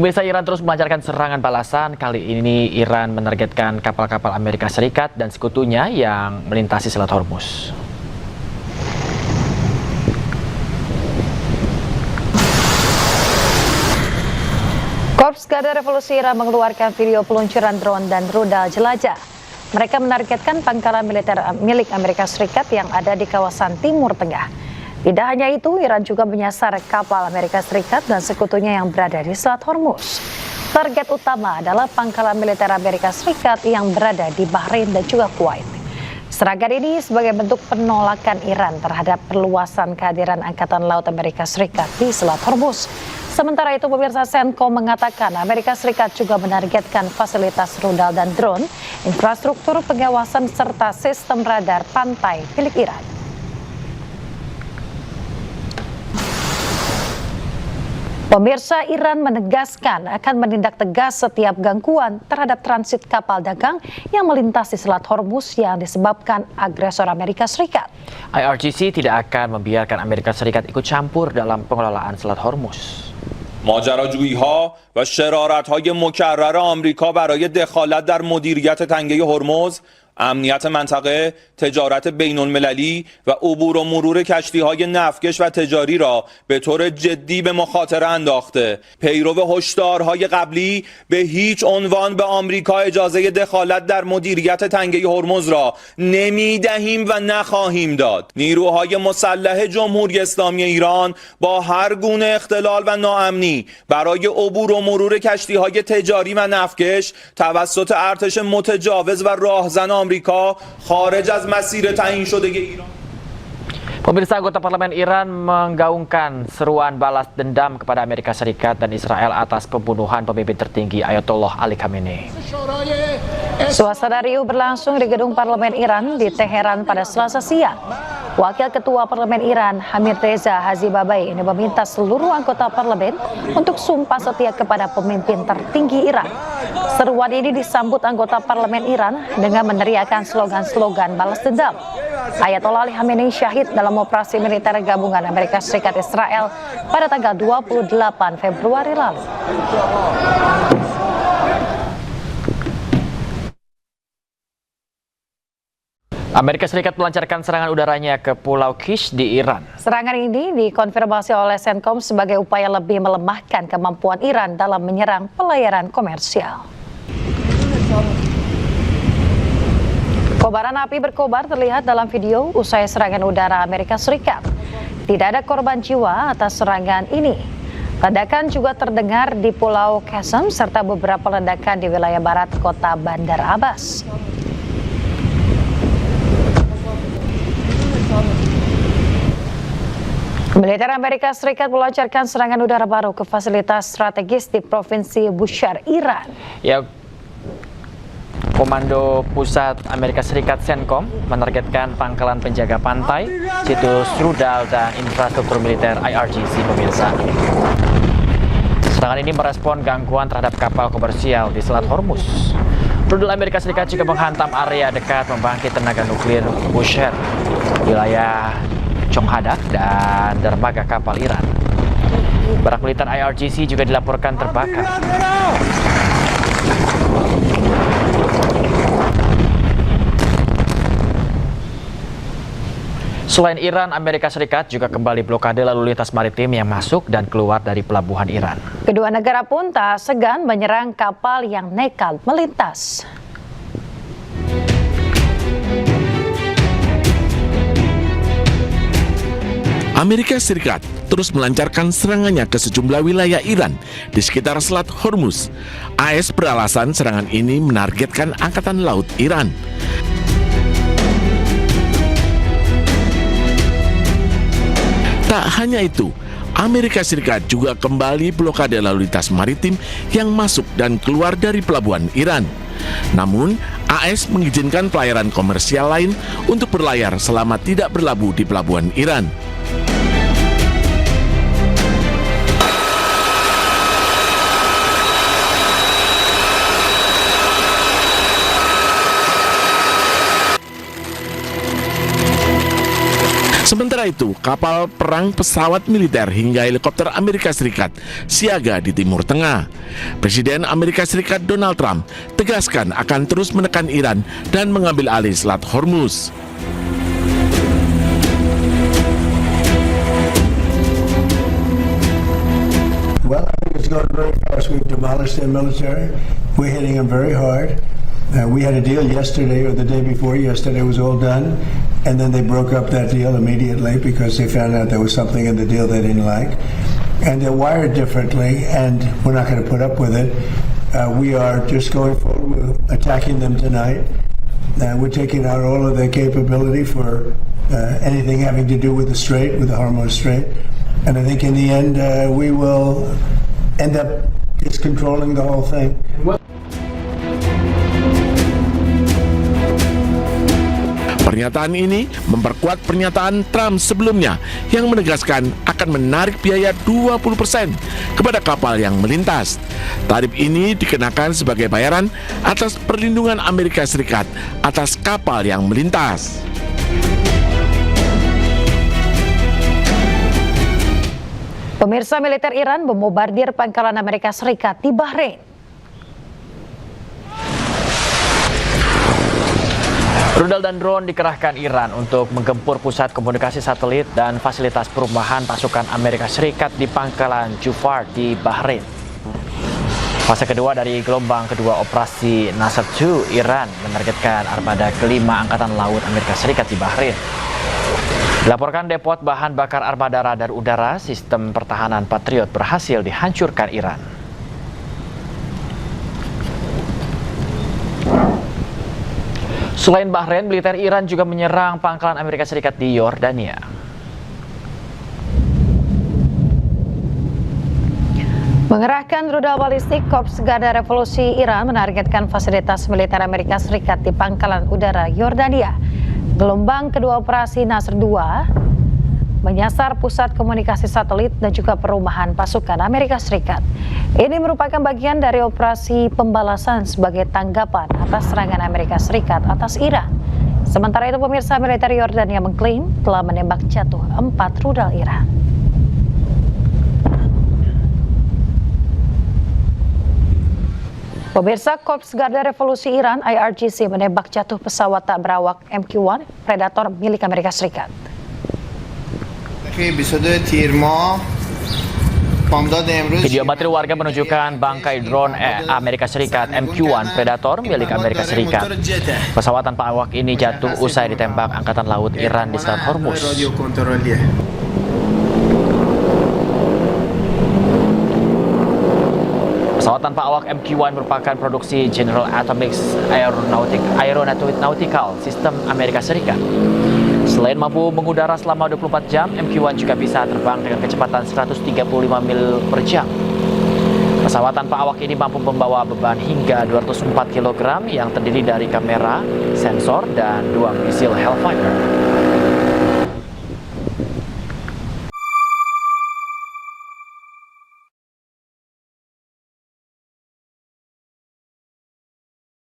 Pemirsa, Iran terus melancarkan serangan balasan. Kali ini Iran menargetkan kapal-kapal Amerika Serikat dan sekutunya yang melintasi Selat Hormuz. Korps Garda Revolusi Iran mengeluarkan video peluncuran drone dan rudal jelajah. Mereka menargetkan pangkalan militer milik Amerika Serikat yang ada di kawasan Timur Tengah. Tidak hanya itu, Iran juga menyasar kapal Amerika Serikat dan sekutunya yang berada di Selat Hormuz. Target utama adalah pangkalan militer Amerika Serikat yang berada di Bahrain dan juga Kuwait. Serangan ini sebagai bentuk penolakan Iran terhadap perluasan kehadiran Angkatan Laut Amerika Serikat di Selat Hormuz. Sementara itu, pemirsa, Senkom mengatakan Amerika Serikat juga menargetkan fasilitas rudal dan drone, infrastruktur pengawasan serta sistem radar pantai milik Iran. Pemirsa, Iran menegaskan akan menindak tegas setiap gangguan terhadap transit kapal dagang yang melintasi Selat Hormuz yang disebabkan agresor Amerika Serikat. IRGC tidak akan membiarkan Amerika Serikat ikut campur dalam pengelolaan Selat Hormuz. ماجراجویی‌ها و شرارت‌های مکرر آمریکا برای دخالت در مدیریت تنگه هرمز، امنیت منطقه، تجارت بین‌المللی و عبور و مرور کشتی‌های نفتکش و تجاری را به طور جدی به مخاطره انداخته. پیرو هشدارهای قبلی به هیچ عنوان به آمریکا اجازه دخالت در مدیریت تنگه هرمز را نمی‌دهیم و نخواهیم داد. نیروهای مسلح جمهوری اسلامی ایران با هر گونه اختلال و ناامنی برای عبور و مرور کشتی‌های تجاری و نفتکش توسط ارتش متجاوز و راهزن آمریکا خارج از مسیر تعیین شده ایران. Pemirsa, anggota parlemen Iran menggaungkan seruan balas dendam kepada Amerika Serikat dan Israel atas pembunuhan pemimpin tertinggi Ayatollah Ali Khamenei. Suasana riuh berlangsung di gedung parlemen Iran di Teheran pada Selasa siang. Wakil Ketua Parlemen Iran, Hamid Reza Hazibabai, ini meminta seluruh anggota parlemen untuk sumpah setia kepada pemimpin tertinggi Iran. Seruan ini disambut anggota parlemen Iran dengan meneriakkan slogan-slogan balas dendam. Ayatollah Ali Khamenei syahid dalam operasi militer gabungan Amerika Serikat Israel pada tanggal 28 Februari lalu. Amerika Serikat melancarkan serangan udaranya ke Pulau Kish di Iran. Serangan ini dikonfirmasi oleh Senkom sebagai upaya lebih melemahkan kemampuan Iran dalam menyerang pelayaran komersial. Kobaran api berkobar terlihat dalam video usai serangan udara Amerika Serikat. Tidak ada korban jiwa atas serangan ini. Ledakan juga terdengar di Pulau Qasem serta beberapa ledakan di wilayah barat kota Bandar Abbas. Militer Amerika Serikat melancarkan serangan udara baru ke fasilitas strategis di Provinsi Bushehr, Iran. Ya, Komando Pusat Amerika Serikat Senkom menargetkan pangkalan penjaga pantai, situs rudal dan infrastruktur militer IRGC, pemirsa. Serangan ini merespon gangguan terhadap kapal komersial di Selat Hormuz. Rudal Amerika Serikat juga menghantam area dekat pembangkit tenaga nuklir Bushehr, wilayah Chonghadak dan dermaga kapal Iran. Barak militer IRGC juga dilaporkan terbakar. Selain Iran, Amerika Serikat juga kembali blokade lalu lintas maritim yang masuk dan keluar dari pelabuhan Iran. Kedua negara pun tak segan menyerang kapal yang nekat melintas. Amerika Serikat terus melancarkan serangannya ke sejumlah wilayah Iran di sekitar Selat Hormuz. AS beralasan serangan ini menargetkan Angkatan Laut Iran. Tak hanya itu, Amerika Serikat juga kembali blokade lalu lintas maritim yang masuk dan keluar dari pelabuhan Iran. Namun, AS mengizinkan pelayaran komersial lain untuk berlayar selama tidak berlabuh di pelabuhan Iran. Sementara itu, kapal perang, pesawat militer hingga helikopter Amerika Serikat siaga di Timur Tengah. Presiden Amerika Serikat Donald Trump tegaskan akan terus menekan Iran dan mengambil alih Selat Hormuz. Well, I think it's going very fast. We've demolished their military. We're hitting them very hard. We had a deal yesterday or the day before yesterday was all done, and then they broke up that deal immediately because they found out there was something in the deal they didn't like. And they're wired differently, and we're not going to put up with it. We are just going forward, we're attacking them tonight. We're taking out all of their capability for anything having to do with the Strait, with the Hormuz Strait. And I think in the end, we will end up just controlling the whole thing. Pernyataan ini memperkuat pernyataan Trump sebelumnya yang menegaskan akan menarik biaya 20% kepada kapal yang melintas. Tarif ini dikenakan sebagai bayaran atas perlindungan Amerika Serikat atas kapal yang melintas. Pemirsa, militer Iran membombardir pangkalan Amerika Serikat di Bahrain. Rudal dan drone dikerahkan Iran untuk menggempur pusat komunikasi satelit dan fasilitas perumahan pasukan Amerika Serikat di pangkalan Jufar di Bahrain. Fase kedua dari gelombang kedua operasi Nasr 2, Iran menargetkan armada kelima Angkatan Laut Amerika Serikat di Bahrain. Dilaporkan depot bahan bakar armada radar udara sistem pertahanan Patriot berhasil dihancurkan Iran. Selain Bahrain, militer Iran juga menyerang pangkalan Amerika Serikat di Yordania. Mengerahkan rudal balistik, Korps Garda Revolusi Iran menargetkan fasilitas militer Amerika Serikat di pangkalan udara Yordania. Gelombang kedua operasi Nasr 2 menyasar pusat komunikasi satelit dan juga perumahan pasukan Amerika Serikat. Ini merupakan bagian dari operasi pembalasan sebagai tanggapan atas serangan Amerika Serikat atas Iran. Sementara itu, pemirsa, militer Yordania mengklaim telah menembak jatuh 4 rudal Iran. Pemirsa, Korps Garda Revolusi Iran IRGC menembak jatuh pesawat tak berawak MQ-1 Predator milik Amerika Serikat. Video amatir warga menunjukkan bangkai drone Amerika Serikat MQ-1 Predator milik Amerika Serikat. Pesawat tanpa awak ini jatuh usai ditembak Angkatan Laut Iran di Selat Hormuz. Pesawat tanpa awak MQ-1 merupakan produksi General Atomics Aeronautical System Amerika Serikat. Selain mampu mengudara selama 24 jam, MQ-1 juga bisa terbang dengan kecepatan 135 mil per jam. Pesawat tanpa awak ini mampu membawa beban hingga 204 kg yang terdiri dari kamera, sensor, dan 2 misil Hellfire.